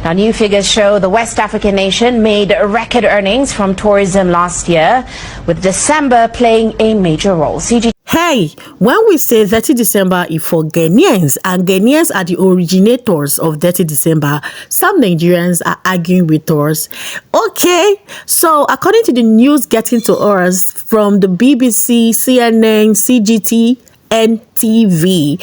Now, new figures show the West African nation made record earnings from tourism last year, with December playing a major role. Hey, when we say Detty December is for Ghanaians, and Ghanaians are the originators of Detty December, some Nigerians are arguing with us. Okay, so according to the news getting to us from the BBC, CNN, CGT, and TV,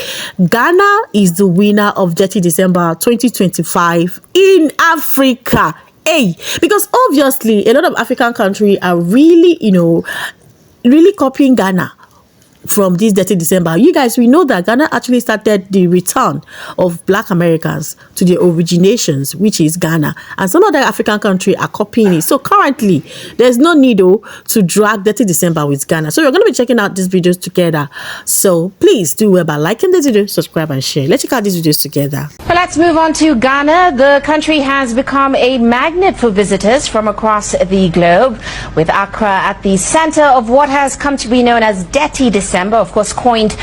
Ghana is the winner of Detty December 2025 in Africa. Hey, because obviously a lot of African countries are really, really copying Ghana from this Detty December. You guys, we know that Ghana actually started the return of Black Americans to their originations, which is Ghana, and some other African countries are copying it. So currently, there's no need to drag Detty December with Ghana. So we're going to be checking out these videos together. So please do well by liking this video, subscribe and share. Let's check out these videos together. Well, let's move on to Ghana. The country has become a magnet for visitors from across the globe, with Accra at the center of what has come to be known as Detty December, of course coined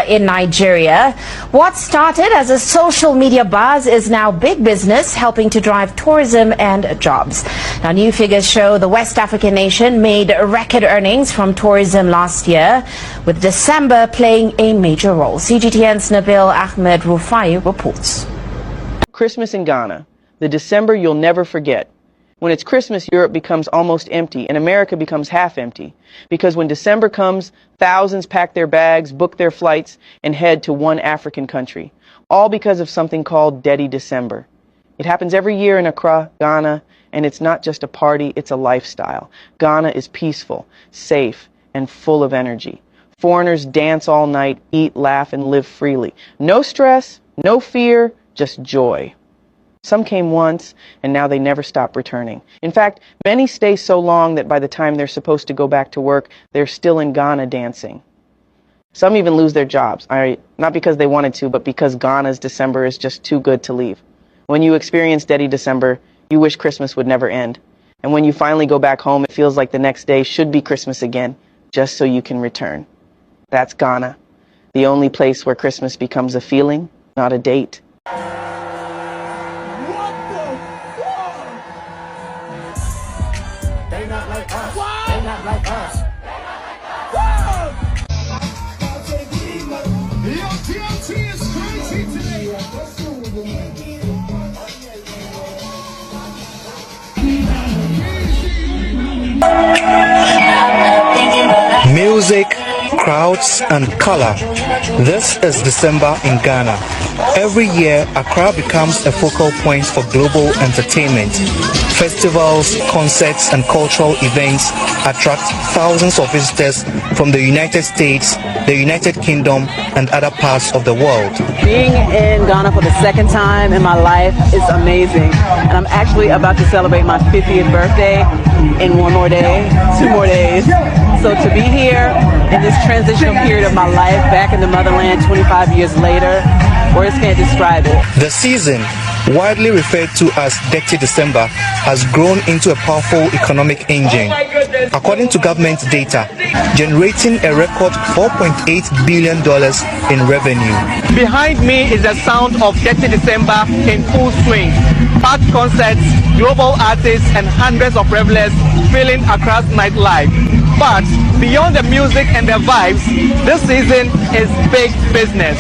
in Nigeria. What started as a social media buzz is now big business, helping to drive tourism and jobs. Now, new figures show the West African nation made record earnings from tourism last year, with December playing a major role. CGTN's Nabil Ahmed Rufai reports. Christmas in Ghana, the December you'll never forget. When it's Christmas, Europe becomes almost empty and America becomes half empty. Because when December comes, thousands pack their bags, book their flights, and head to one African country. All because of something called Detty December. It happens every year in Accra, Ghana, and it's not just a party, it's a lifestyle. Ghana is peaceful, safe, and full of energy. Foreigners dance all night, eat, laugh, and live freely. No stress, no fear, just joy. Some came once, and now they never stop returning. In fact, many stay so long that by the time they're supposed to go back to work, they're still in Ghana dancing. Some even lose their jobs, not because they wanted to, but because Ghana's December is just too good to leave. When you experience Detty December, you wish Christmas would never end. And when you finally go back home, it feels like the next day should be Christmas again, just so you can return. That's Ghana, the only place where Christmas becomes a feeling, not a date. They not like us. What? They not like us. Your TLT is crazy today. Music, crowds, and color. This is December in Ghana. Every year, Accra becomes a focal point for global entertainment. Festivals, concerts, and cultural events attract thousands of visitors from the United States, the United Kingdom, and other parts of the world. Being in Ghana for the second time in my life is amazing. And I'm actually about to celebrate my 50th birthday in 1 more day, 2 more days. So to be here in this transitional period of my life, back in the motherland 25 years later, words can't describe it. The season, widely referred to as Detty December, has grown into a powerful economic engine. According to government data, generating a record $4.8 billion in revenue. Behind me is the sound of Detty December in full swing. Packed concerts, global artists, and hundreds of revelers filling Accra's nightlife. But beyond the music and the vibes, this season is big business.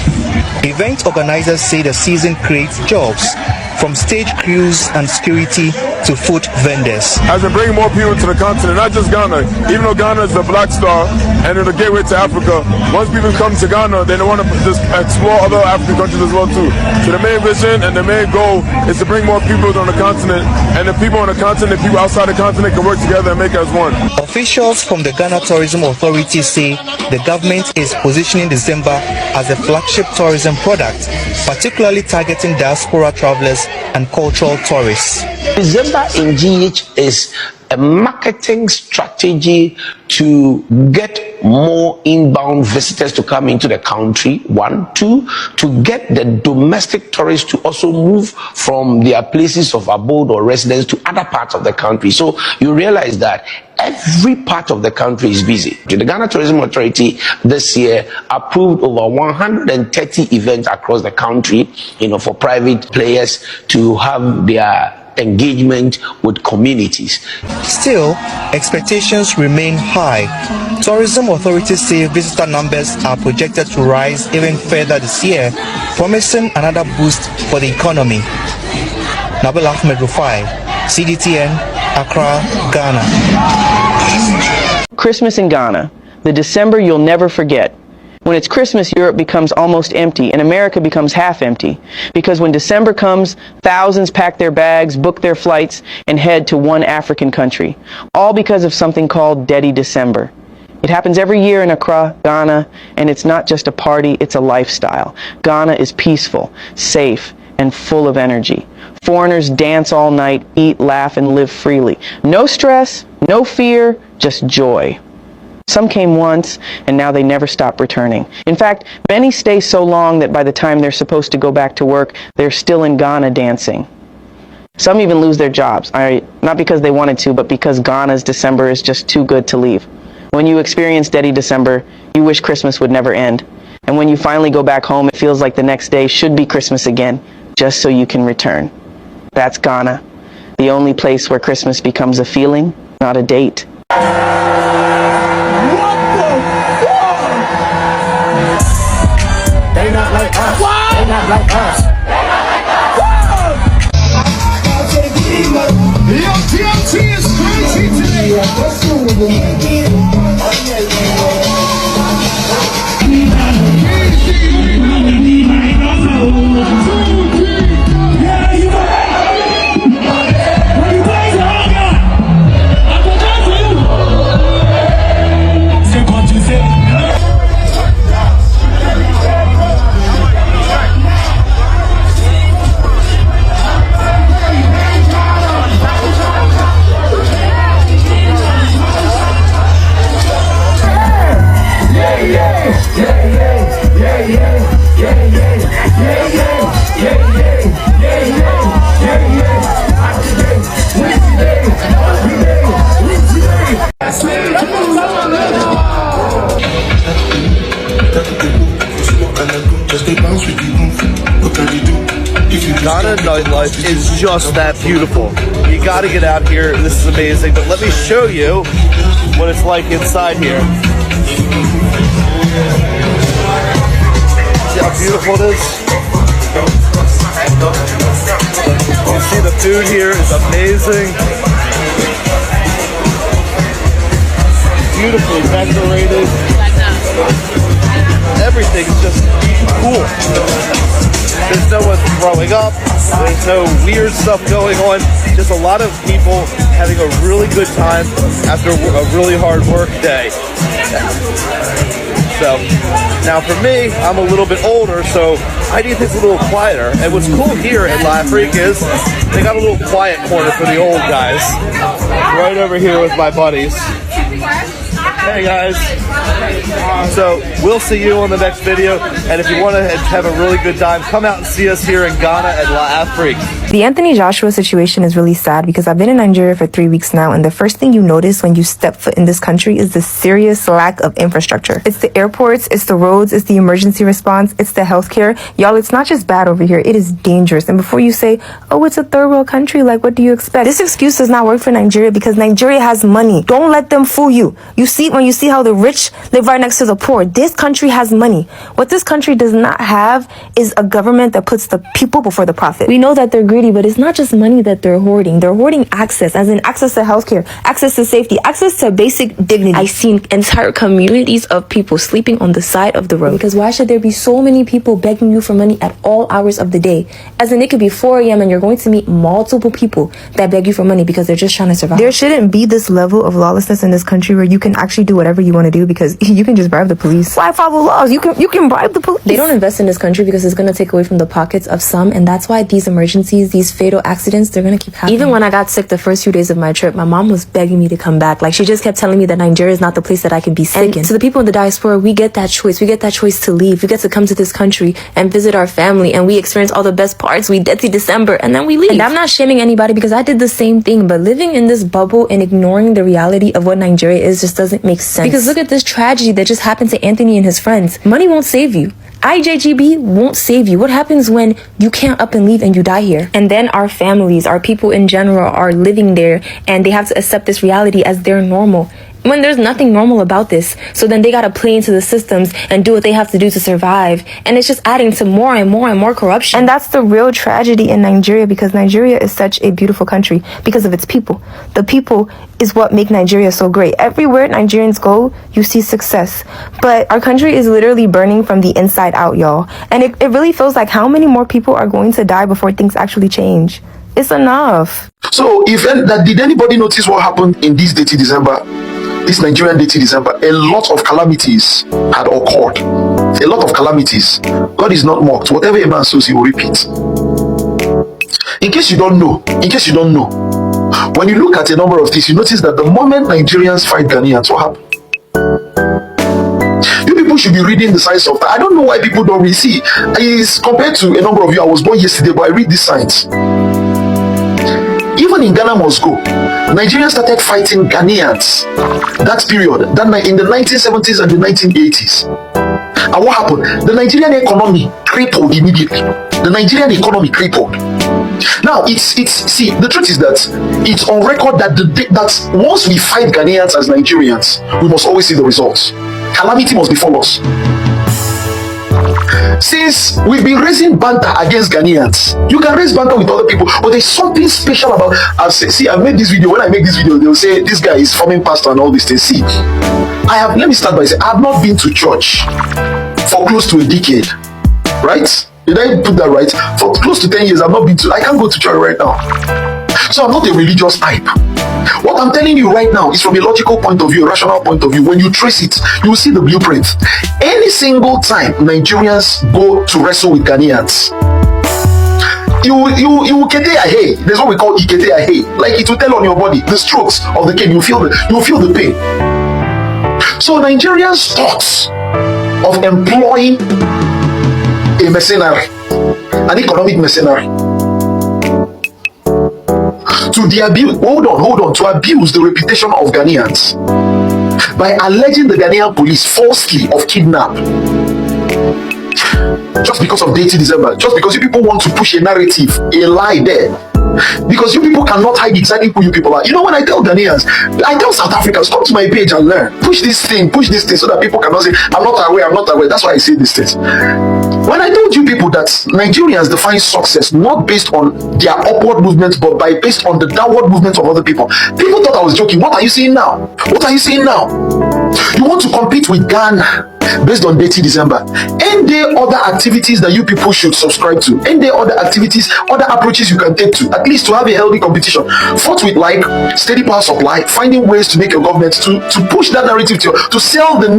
Event organizers say the season creates jobs, from stage crews and security to food vendors. As we bring more people to the continent, not just Ghana, even though Ghana is the black star and the gateway to Africa, once people come to Ghana, they want to just explore other African countries as well too. So the main vision and the main goal is to bring more people on the continent, and the people on the continent, people outside the continent can work together and make us one. Officials from the Ghana Tourism Authority say the government is positioning December as a flagship tourism product, particularly targeting diaspora travelers and cultural tourists. December in GH is a marketing strategy to get more inbound visitors to come into the country, 1. 2, to get the domestic tourists to also move from their places of abode or residence to other parts of the country. So you realize that every part of the country is busy. The Ghana Tourism Authority this year approved over 130 events across the country, for private players to have their engagement with communities. Still, expectations remain high. Tourism authorities say visitor numbers are projected to rise even further this year, promising another boost for the economy. Nabil Ahmed Rufai, CDTN, Accra, Ghana. Christmas in Ghana, the December you'll never forget. When it's Christmas, Europe becomes almost empty and America becomes half empty. Because when December comes, thousands pack their bags, book their flights, and head to one African country. All because of something called Detty December. It happens every year in Accra, Ghana, and it's not just a party, it's a lifestyle. Ghana is peaceful, safe, and full of energy. Foreigners dance all night, eat, laugh, and live freely. No stress, no fear, just joy. Some came once, and now they never stop returning. In fact, many stay so long that by the time they're supposed to go back to work, they're still in Ghana dancing. Some even lose their jobs, not because they wanted to, but because Ghana's December is just too good to leave. When you experience Detty December, you wish Christmas would never end. And when you finally go back home, it feels like the next day should be Christmas again, just so you can return. That's Ghana, the only place where Christmas becomes a feeling, not a date. They not like us. What? They not like us. They not like us. Yo, TLT is crazy today. Ghana nightlife is just that beautiful. You gotta get out here. This is amazing. But let me show you what it's like inside here. See how beautiful it is? You see the food here is amazing. Beautifully decorated. Everything's just cool. There's no one throwing up. There's no weird stuff going on. Just a lot of people having a really good time after a really hard work day. So, now for me, I'm a little bit older, so I need things a little quieter. And what's cool here at La Afrique is they got a little quiet corner for the old guys. Right over here with my buddies. Hey guys. So we'll see you on the next video, and if you want to have a really good time, come out and see us here in Ghana at La Afrique. The Anthony Joshua situation is really sad because I've been in Nigeria for 3 weeks now, and the first thing you notice when you step foot in this country is the serious lack of infrastructure. It's the airports, it's the roads, it's the emergency response, it's the healthcare. Y'all, it's not just bad over here, it is dangerous. And before you say, oh, it's a third world country, like what do you expect? This excuse does not work for Nigeria because Nigeria has money. Don't let them fool you. When you see how the rich live right next to the poor, this country has money. What this country does not have is a government that puts the people before the profit. We know that they're greedy, but it's not just money that they're hoarding. They're hoarding access, as in access to healthcare, access to safety, access to basic dignity. I've seen entire communities of people sleeping on the side of the road. Because why should there be so many people begging you for money at all hours of the day? As in, it could be 4 a.m. and you're going to meet multiple people that beg you for money because they're just trying to survive. There shouldn't be this level of lawlessness in this country where you can actually you do whatever you want to do because you can just bribe the police. Why follow laws? You can bribe the police. They don't invest in this country because it's going to take away from the pockets of some, and that's why these emergencies, these fatal accidents, they're going to keep happening. Even when I got sick the first few days of my trip, my mom was begging me to come back. Like, she just kept telling me that Nigeria is not the place that I can be sick in. To the people in the diaspora, we get that choice. We get that choice to leave. We get to come to this country and visit our family, and we experience all the best parts. We Detty December, and then we leave. And I'm not shaming anybody because I did the same thing, but living in this bubble and ignoring the reality of what Nigeria is just doesn't make sense. Because look at this tragedy that just happened to Anthony and his friends. Money won't save you. IJGB won't save you. What happens when you can't up and leave and you die here? And then our families, our people in general are living there, and they have to accept this reality as their normal, when there's nothing normal about this. So then they gotta play into the systems and do what they have to do to survive. And it's just adding to more and more and more corruption. And that's the real tragedy in Nigeria, because Nigeria is such a beautiful country because of its people. The people is what make Nigeria so great. Everywhere Nigerians go, you see success. But our country is literally burning from the inside out, y'all. And it really feels like how many more people are going to die before things actually change? It's enough. So did anybody notice what happened in this Detty December? This Nigerian Detty December, a lot of calamities had occurred. A lot of calamities. God is not mocked. Whatever a man sows, he will repeat. In case you don't know, when you look at a number of things, you notice that the moment Nigerians fight Ghanaians, what happened? You people should be reading the signs of that. I don't know why people don't read. See, compared to a number of you, I was born yesterday, but I read these signs. Even in Ghana must go, Nigerians started fighting Ghanaians. That period, in the 1970s and the 1980s. And what happened? The Nigerian economy crippled immediately. The Nigerian economy crippled. Now, see, the truth is that it's on record that that once we fight Ghanaians as Nigerians, we must always see the results. Calamity must befall us. Since we've been raising banter against Ghanaians, you can raise banter with other people, but there's something special about. I made this video. When I make this video, they'll say this guy is forming pastor and all these things. See, let me start by saying I have not been to church for close to a decade, right? Did I put that right? For close to 10 years, I can't go to church right now. So I'm not a religious type. What I'm telling you right now is from a logical point of view, a rational point of view. When you trace it, you will see the blueprint. Any single time Nigerians go to wrestle with Ghanaians, you will kete ahe. There's what we call ikete ahe. Like it will tell on your body the strokes of the cane. You feel the pain. So Nigerians thoughts of employing a mercenary, an economic mercenary, to abuse the reputation of Ghanaians by alleging the Ghanaian police falsely of kidnap. Just because of Detty December, just because you people want to push a narrative, a lie there. Because you people cannot hide exactly who you people are. You know, when I tell Ghanaians, I tell South Africans, come to my page and learn. Push this thing, so that people cannot say, I'm not aware. That's why I say these things. When I told you people that Nigerians define success not based on their upward movement, but based on the downward movement of other people thought I was joking. What are you saying now? You want to compete with Ghana based on Detty December? Ain't there other activities that you people should subscribe to? Ain't there other activities, other approaches you can take to at least to have a healthy competition? Fought with like steady power supply, finding ways to make your government to push that narrative to sell the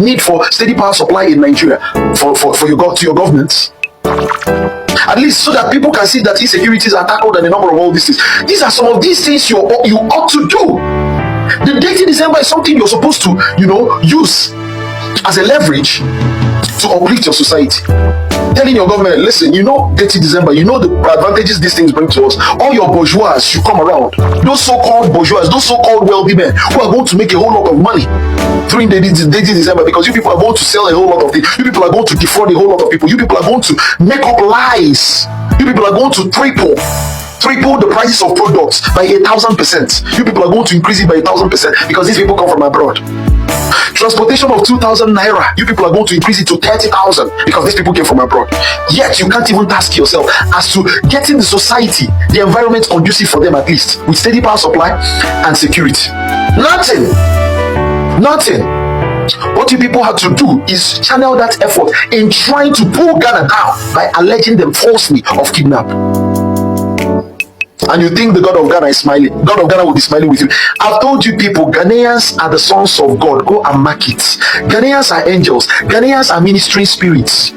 need for steady power supply in Nigeria to your governments. At least so that people can see that insecurities are tackled and a number of all these things. These are some of these things you ought to do. The Detty December is something you're supposed to, use as a leverage to uplift your society. Telling your government, listen, Detty December, the advantages these things bring to us. All your bourgeois should come around. Those so-called bourgeois, those so-called wealthy men who are going to make a whole lot of money during Detty December, because you people are going to sell a whole lot of things. You people are going to defraud a whole lot of people. You people are going to make up lies. You people are going to triple the prices of products by 1,000%. You people are going to increase it by 1,000% because these people come from abroad. Transportation of 2,000 naira, you people are going to increase it to 30,000 because these people came from abroad. Yet you can't even task yourself as to getting the society, the environment conducive for them, at least with steady power supply and security. Nothing. What you people have to do is channel that effort in trying to pull Ghana down by alleging them falsely of kidnap. and you think the God of Ghana is smiling, God of Ghana will be smiling with you. I've told you people, Ghanaians are the sons of God. Go and mark it. Ghanaians are angels. Ghanaians are ministering spirits.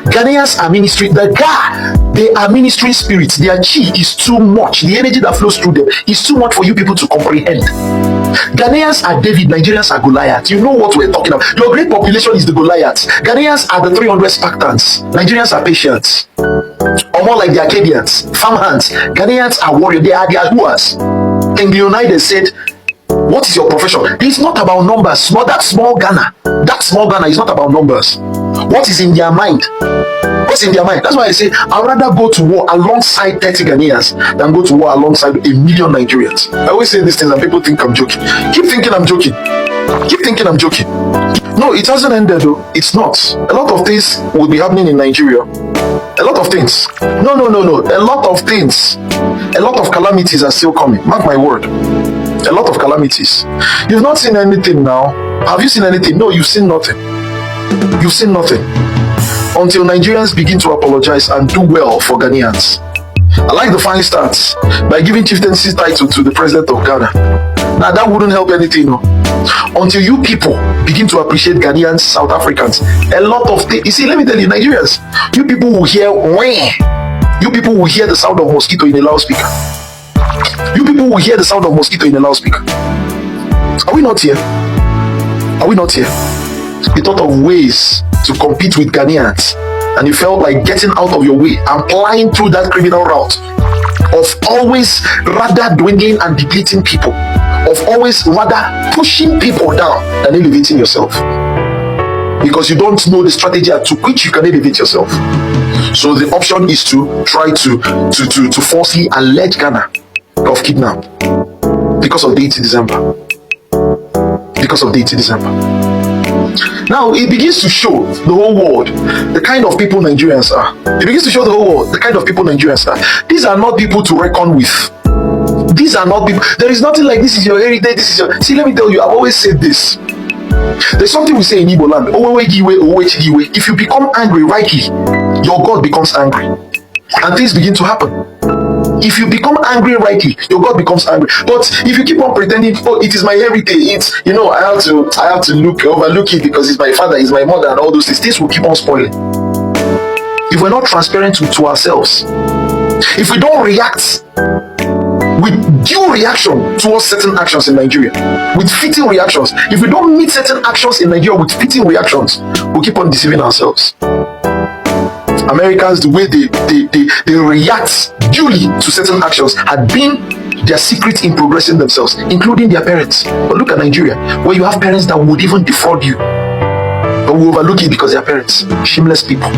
Ghanaians are ministry. They are ministering spirits. Their chi is too much. The energy that flows through them is too much for you people to comprehend. Ghanaians are David, Nigerians are Goliath. You know what we're talking about. Your great population is the Goliaths. Ghanaians are the 300 Spartans. Nigerians are patients. Or more like the Acadians, farmhands. Ghanaians are warriors. They are the doers. King Leonidas said, what is your profession? It's not about numbers. Not that small Ghana. That small Ghana is not about numbers. What is in their mind? What's in their mind? That's why I say I'd rather go to war alongside 30 Ghanaians than go to war alongside 1 million Nigerians. I always say these things and people think I'm joking. Keep thinking I'm joking. Keep thinking I'm joking. No, it hasn't ended though. It's not. A lot of things will be happening in Nigeria. A lot of things. No. A lot of things. A lot of calamities are still coming. Mark my word. A lot of calamities. You've not seen anything now. Have you seen anything? No, you've seen nothing. You've seen nothing. Until Nigerians begin to apologize and do well for Ghanaians. I like the fine starts by giving chieftaincy title to the president of Ghana. Now that wouldn't help anything. No. Until you people begin to appreciate Ghanaians, South Africans, a lot of things. You see, let me tell you, Nigerians, you people will hear you people will hear the sound of mosquito in a loudspeaker. You people will hear the sound of mosquito in a loudspeaker. Are we not here? Are we not here? You thought of ways to compete with Ghanaians, and you felt like getting out of your way and flying through that criminal route of always rather dwindling and depleting people, of always rather pushing people down than elevating yourself, because you don't know the strategy to which you can elevate yourself. So the option is to try to falsely allege Ghana of kidnap because of the 18th December. Because of the 18th December. Now it begins to show the whole world the kind of people Nigerians are. It begins to show the whole world the kind of people Nigerians are. These are not people to reckon with. These are not people. There is nothing like this is your heritage. This is your. See, let me tell you. I've always said this. There's something we say in Igbo land. If you become angry rightly, your God becomes angry, and things begin to happen. If you become angry rightly, your God becomes angry. But if you keep on pretending, oh, it is my heritage, it's, you know, I have to overlook it because it's my father, it's my mother, and all those things will keep on spoiling. If we're not transparent to ourselves, if we don't react with due reaction towards certain actions in Nigeria, with fitting reactions, if we don't meet certain actions in Nigeria with fitting reactions, we'll keep on deceiving ourselves. Americans, the way they react duly to certain actions had been their secret in progressing themselves, including their parents. But look at Nigeria, where you have parents that would even defraud you, but we overlook it because they are parents. Shameless people.